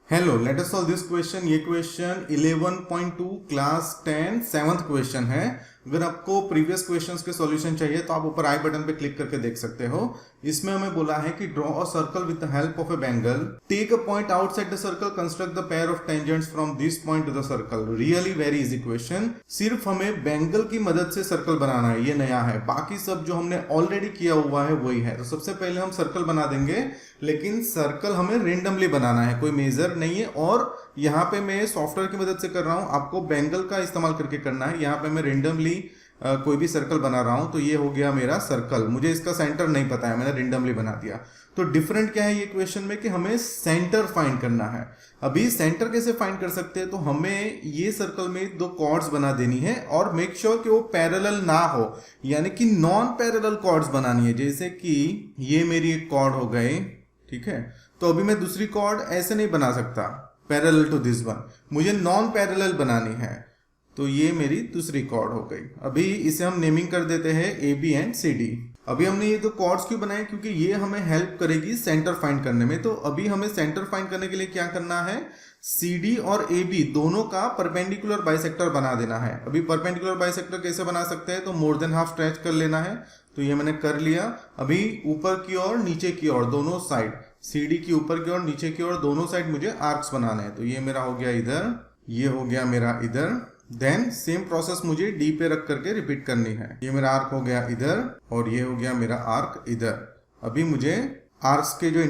Hello, let us solve this question. ये question 11.2 class 10 seventh question है। अगर आपको प्रीवियस क्वेश्चंस के सॉल्यूशन चाहिए तो आप ऊपर आई बटन पे क्लिक करके देख सकते हो। इसमें हमें बोला है कि draw a circle with the help of a bangle, take a point outside the circle, construct the pair of tangents from this point to the circle. Really very easy question. सिर्फ हमें बैंगल की मदद से circle बनाना है, ये नया है। बाकी सब जो हमने ऑलरेडी किया हुआ है वही है। तो सबसे पहले हम सर्कल बना देंगे, लेकिन सर्कल हमें रेंडमली बनाना है, कोई मेजर नहीं है। और यहाँ पे मैं सॉफ्टवेयर की मदद से कर रहा हूँ, आपको बैंगल का इस्तेमाल करके करना है। यहाँ पे मैं रेंडमली कोई भी सर्कल बना रहा हूँ। तो ये हो गया मेरा सर्कल। मुझे इसका सेंटर नहीं पता है, मैंने रेंडमली बना दिया। तो डिफरेंट क्या है ये क्वेश्चन में कि हमें सेंटर फाइंड करना है। अभी सेंटर कैसे फाइंड कर सकते हैं? तो हमें ये सर्कल में दो कॉर्ड्स बना देनी है और मेक श्योर कि वो पैरेलल ना हो, यानी कि नॉन पैरेलल कॉर्ड्स बनानी है। जैसे कि ये मेरी एक कॉर्ड हो गई, ठीक है। तो अभी मैं दूसरी कॉर्ड ऐसे नहीं बना सकता पैरेलल टू दिस वन, मुझे नॉन पैरेलल बनानी है। तो ये मेरी दूसरी कॉर्ड हो गई। अभी इसे हम नेमिंग कर देते हैं A B and C D. अभी हमने ये दो कॉर्ड्स क्यों बनाए? क्योंकि ये हमें हेल्प करेगी सेंटर फाइंड करने में। तो अभी हमें सेंटर फाइंड करने के लिए क्या करना है? सी डी और ए बी दोनों का परपेंडिकुलर बाइसेक्टर बना देना है। अभी परपेंडिकुलर बाइसेक्टर कैसे बना सकते हैं? तो मोर देन हाफ स्ट्रेच कर लेना है। तो ये मैंने कर लिया। अभी ऊपर की ओर नीचे की ओर दोनों साइड, सीडी की ऊपर की ओर नीचे की ओर दोनों साइड मुझे आर्क्स बनाने हैं। तो ये मेरा हो गया इधर, ये हो गया मेरा इधर। देन सेम प्रोसेस मुझे डी पे रख करके रिपीट करनी है। ये मेरा आर्क हो गया इधर और ये हो गया मेरा आर्क इधर। अभी मुझे आर्क्स के जो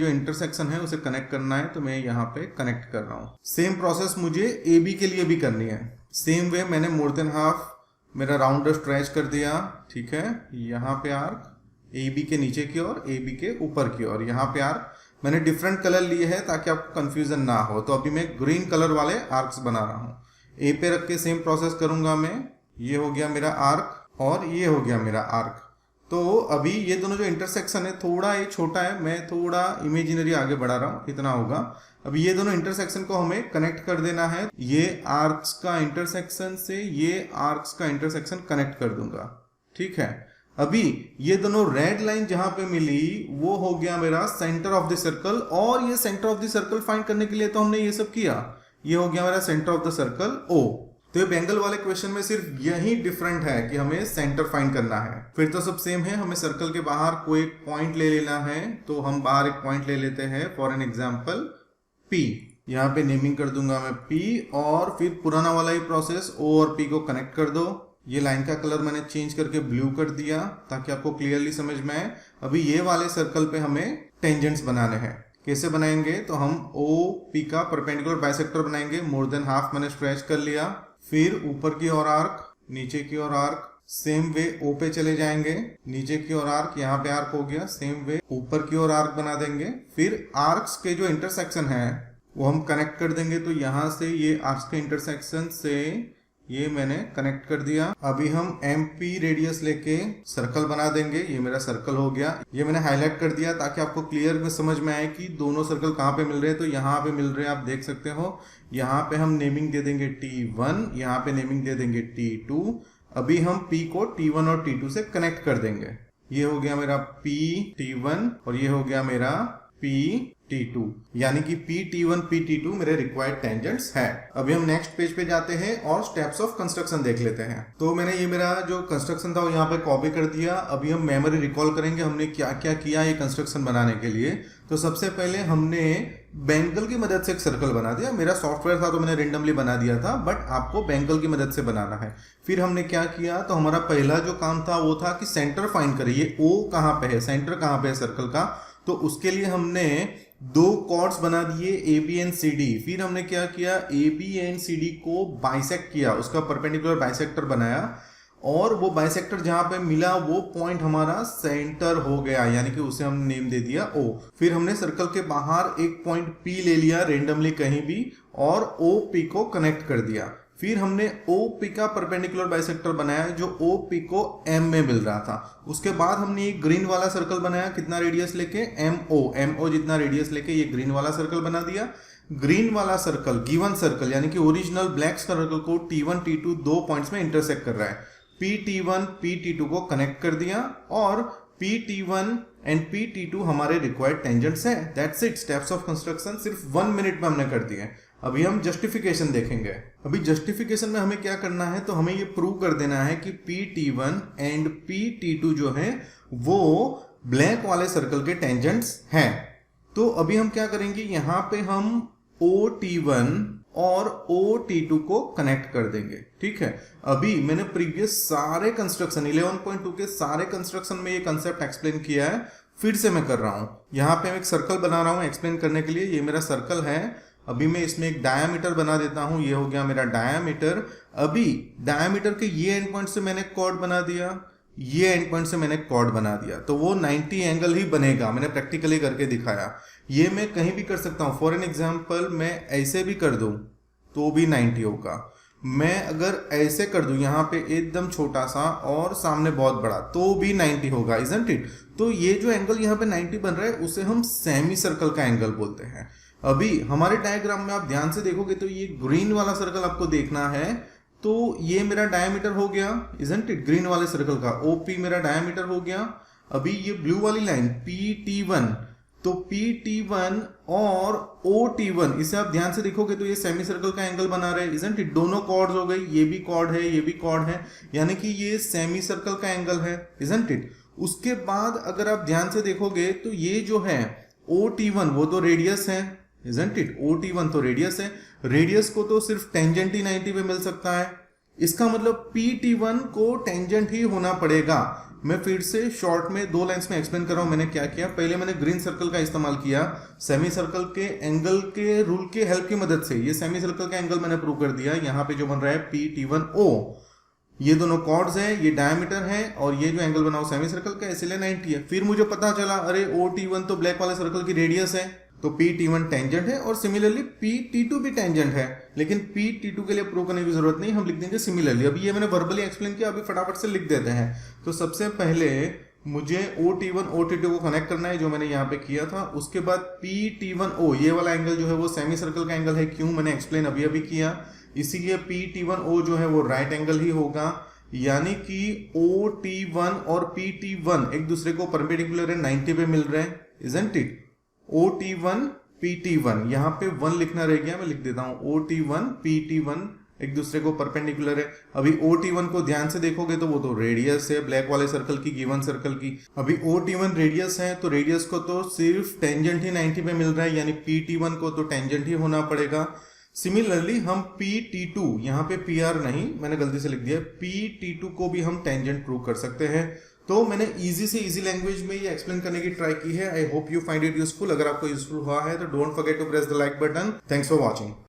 इंटरसेक्शन है उसे कनेक्ट करना है। तो मैं यहाँ पे कनेक्ट कर रहा हूँ। सेम प्रोसेस मुझे ए बी के लिए भी करनी है। सेम वे मैंने मोर देन हाफ मेरा राउंड स्ट्रेच कर दिया, ठीक है। यहाँ पे आर्क ए बी के नीचे की ओर, ए बी के ऊपर की ओर। यहाँ पे आर्क मैंने डिफरेंट कलर लिए हैं ताकि आपको कंफ्यूजन ना हो। तो अभी मैं ग्रीन कलर वाले आर्क्स बना रहा हूँ। ए पे रख के सेम प्रोसेस करूंगा मैं। ये हो गया मेरा आर्क और ये हो गया मेरा आर्क। तो अभी ये दोनों जो इंटरसेक्शन है, थोड़ा ये छोटा है, मैं थोड़ा इमेजिनरी आगे बढ़ा रहा हूँ, इतना होगा। अभी ये दोनों इंटरसेक्शन को हमें कनेक्ट कर देना है। ये आर्क्स का इंटरसेक्शन से ये आर्क्स का इंटरसेक्शन कनेक्ट कर दूंगा, ठीक है। अभी ये दोनों रेड लाइन जहां पे मिली वो हो गया मेरा सेंटर ऑफ द सर्कल। और ये centre of the circle find करने के लिए तो हमने ये सब किया। ये हो गया मेरा centre of the circle O. तो ये बैंगल वाले क्वेश्चन में सिर्फ यही डिफरेंट है कि हमें सेंटर फाइंड करना है। फिर तो सब सेम है। हमें सर्कल के बाहर कोई पॉइंट ले लेना है। तो हम बाहर एक पॉइंट ले लेते हैं, फॉर एन एग्जाम्पल P। यहाँ पे नेमिंग कर दूंगा मैं P। और फिर पुराना वाला ही प्रोसेस, O और P को कनेक्ट कर दो। ये लाइन का कलर मैंने चेंज करके ब्लू कर दिया ताकि आपको क्लियरली समझ में आए। अभी ये वाले सर्कल पे हमें टेंजेंट्स बनाने हैं। कैसे बनाएंगे? तो हम ओ पी का परपेंडिकुलर बाइसेक्टर बनाएंगे। मोर देन हाफ मैंने स्ट्रेच कर लिया। फिर ऊपर की ओर आर्क, नीचे की ओर आर्क। सेम वे ओ पे चले जाएंगे, नीचे की ओर आर्क, यहाँ पे आर्क हो गया। सेम वे ऊपर की ओर आर्क बना देंगे। फिर आर्क्स के जो इंटरसेक्शन है वो हम कनेक्ट कर देंगे। तो यहाँ से ये आर्क्स के इंटरसेक्शन से ये मैंने कनेक्ट कर दिया। अभी हम MP रेडियस लेके सर्कल बना देंगे। ये मेरा सर्कल हो गया। ये मैंने हाईलाइट कर दिया ताकि आपको क्लियर में समझ में आए कि दोनों सर्कल कहाँ पे मिल रहे हैं। तो यहाँ पे मिल रहे हैं, आप देख सकते हो। यहाँ पे हम नेमिंग दे देंगे T1, यहाँ पे नेमिंग दे देंगे T2। अभी हम P को T1 और T2 से कनेक्ट कर देंगे। ये हो गया मेरा PT1 और ये हो गया मेरा PT2, यानी कि PT1 PT2 मेरे रिक्वायर्ड टेंजेंट्स है। अभी हम नेक्स्ट पेज पे जाते हैं और स्टेप्स ऑफ कंस्ट्रक्शन देख लेते हैं। तो मैंने ये मेरा जो कंस्ट्रक्शन था वो यहाँ पे कॉपी कर दिया। अभी हम मेमोरी रिकॉल करेंगे हमने क्या क्या किया ये कंस्ट्रक्शन बनाने के लिए। तो सबसे पहले हमने बैंगल की मदद से एक सर्कल बना दिया। मेरा सॉफ्टवेयर था तो मैंने रेंडमली बना दिया था, बट आपको बैंगल की मदद से बनाना है। फिर हमने क्या किया? तो हमारा पहला जो काम था वो था कि सेंटर फाइंड करिए। ओ कहाँ पे है, सेंटर कहाँ पे है सर्कल का। तो उसके लिए हमने दो कॉर्ड्स बना दिए A B and C D. फिर हमने क्या किया? A B and C D को बाइसेक्ट किया, उसका परपेंडिकुलर बाइसेक्टर बनाया। और वो बाइसेक्टर जहां पे मिला वो पॉइंट हमारा सेंटर हो गया, यानी कि उसे हम नेम दे दिया O। फिर हमने सर्कल के बाहर एक पॉइंट P ले लिया रेंडमली कहीं भी और OP को कनेक्ट कर दिया। फिर हमने OP का परपेंडिकुलर बाइसेक्टर बनाया जो OP को M में मिल रहा था। उसके बाद हमने एक ग्रीन वाला सर्कल बनाया, कितना रेडियस लेके? MO जितना रेडियस लेके ये ग्रीन वाला सर्कल बना दिया। ग्रीन वाला सर्कल, गिवन सर्कल यानी कि ओरिजिनल ब्लैक सर्कल को T1 T2 दो पॉइंट्स में इंटरसेक्ट कर रहा है। PT1 PT2 को कनेक्ट कर दिया और PT1 एंड PT2 हमारे रिक्वायर्ड टेंजेंट्स हैं। That's it, steps of construction सिर्फ 1 मिनट में हमने कर दिए। अभी हम जस्टिफिकेशन देखेंगे। अभी जस्टिफिकेशन में हमें क्या करना है, तो हमें ये प्रूव कर देना है कि PT1 एंड PT2 जो है वो ब्लैक वाले सर्कल के टेंजेंट्स हैं। तो अभी हम क्या करेंगे, यहां पे हम OT1 और OT2 को कनेक्ट कर देंगे। ठीक है, अभी मैंने प्रीवियस सारे कंस्ट्रक्शन 11.2 के सारे कंस्ट्रक्शन में ये कंसेप्ट एक्सप्लेन किया है, फिर से मैं कर रहा हूं। यहां पे मैं एक सर्कल बना रहा हूं एक्सप्लेन करने के लिए। ये मेरा सर्कल है। अभी मैं इसमें एक डायामीटर बना देता हूं। ये हो गया मेरा डायामीटर। अभी डायामीटर के ये एंड पॉइंट से मैंने कॉर्ड बना दिया, ये एंड पॉइंट से मैंने कॉर्ड बना दिया, तो वो 90 एंगल ही बनेगा। मैंने प्रैक्टिकली करके दिखाया। ये मैं कहीं भी कर सकता हूं। फॉर एन एग्जांपल मैं ऐसे भी कर दूं तो भी 90 होगा। मैं अगर ऐसे कर दूं यहां पे एकदम छोटा सा और सामने बहुत बड़ा, तो भी 90 होगा, इजंट इट। तो ये जो एंगल यहाँ पे 90 बन रहा है उसे हम सेमी सर्कल का एंगल बोलते हैं। अभी हमारे डायग्राम में आप ध्यान से देखोगे तो ये ग्रीन वाला सर्कल आपको देखना है। तो ये मेरा डायमीटर हो गया, इजंट इट, ग्रीन वाले सर्कल का। OP मेरा डायमीटर हो गया। अभी ये ब्लू वाली लाइन PT1, तो PT1 और OT1 इसे आप ध्यान से देखोगे तो ये सेमी सर्कल का एंगल बना रहे हैं, इजंट इट। दोनों कॉर्ड्स हो गई, ये भी कॉर्ड है, ये भी कॉर्ड है, यानी कि ये सेमी सर्कल का एंगल है, इजंट इट। उसके बाद अगर आप ध्यान से देखोगे तो ये जो है OT1 वो तो रेडियस है, इजंट इट। OT1 तो रेडियस है। रेडियस को तो सिर्फ टेंजेंट ही 90 पे मिल सकता है। इसका मतलब PT1 को टेंजेंट ही होना पड़ेगा। मैं फिर से शॉर्ट में 2 लाइंस में एक्सप्लेन कर रहा हूं मैंने क्या किया। पहले मैंने ग्रीन सर्कल का इस्तेमाल किया सेमी सर्कल के एंगल के रूल के हेल्प की मदद से। ये सेमी सर्कल का एंगल मैंने प्रूव कर दिया। यहां पे जो बन रहा है PT1O, ये दोनों कॉर्ड्स हैं, ये डायमीटर है और ये जो एंगल बना हो सेमी सर्कल का, इसलिए 90 है। फिर मुझे पता चला अरे OT1 तो ब्लैक वाले सर्कल की रेडियस है, तो PT1 टेंजेंट है और सिमिलरली PT2 भी टेंजेंट है। लेकिन PT2 के लिए प्रूव करने की जरूरत नहीं, हम लिख देंगे सिमिलरली। अभी ये मैंने वर्बली एक्सप्लेन किया, अभी फटाफट से लिख देते हैं। तो सबसे पहले मुझे OT1 OT2 को कनेक्ट करना है, जो मैंने यहाँ पे किया था। उसके बाद PT1O, ये वाला एंगल जो है वो सेमी सर्कल का एंगल है। क्यों, मैंने एक्सप्लेन अभी अभी किया। इसीलिए PT1O जो है वो राइट एंगल ही होगा, यानी कि OT1 और PT1 एक दूसरे को परपेंडिकुलर है, 90 पे मिल रहे हैं, इजंट इट। OT1 PT1, यहाँ पे 1 लिखना रह गया, मैं लिख देता हूं OT1 PT1 एक दूसरे को परपेंडिकुलर है। अभी OT1 को ध्यान से देखोगे तो वो तो रेडियस है ब्लैक वाले सर्कल की, गिवन सर्कल की। अभी OT1 रेडियस है, तो रेडियस को तो सिर्फ टेंजेंट ही 90 पे मिल रहा है, यानी PT1 को तो टेंजेंट ही होना पड़ेगा। सिमिलरली हम PT2, यहाँ पे PR नहीं, मैंने गलती से लिख दिया, PT2 को भी हम टेंजेंट प्रूव कर सकते हैं। तो मैंने इजी से इजी लैंग्वेज में ये एक्सप्लेन करने की ट्राई की है। I hope you find it useful. अगर आपको यूजफुल हुआ है तो don't forget to press the like button. Thanks for watching.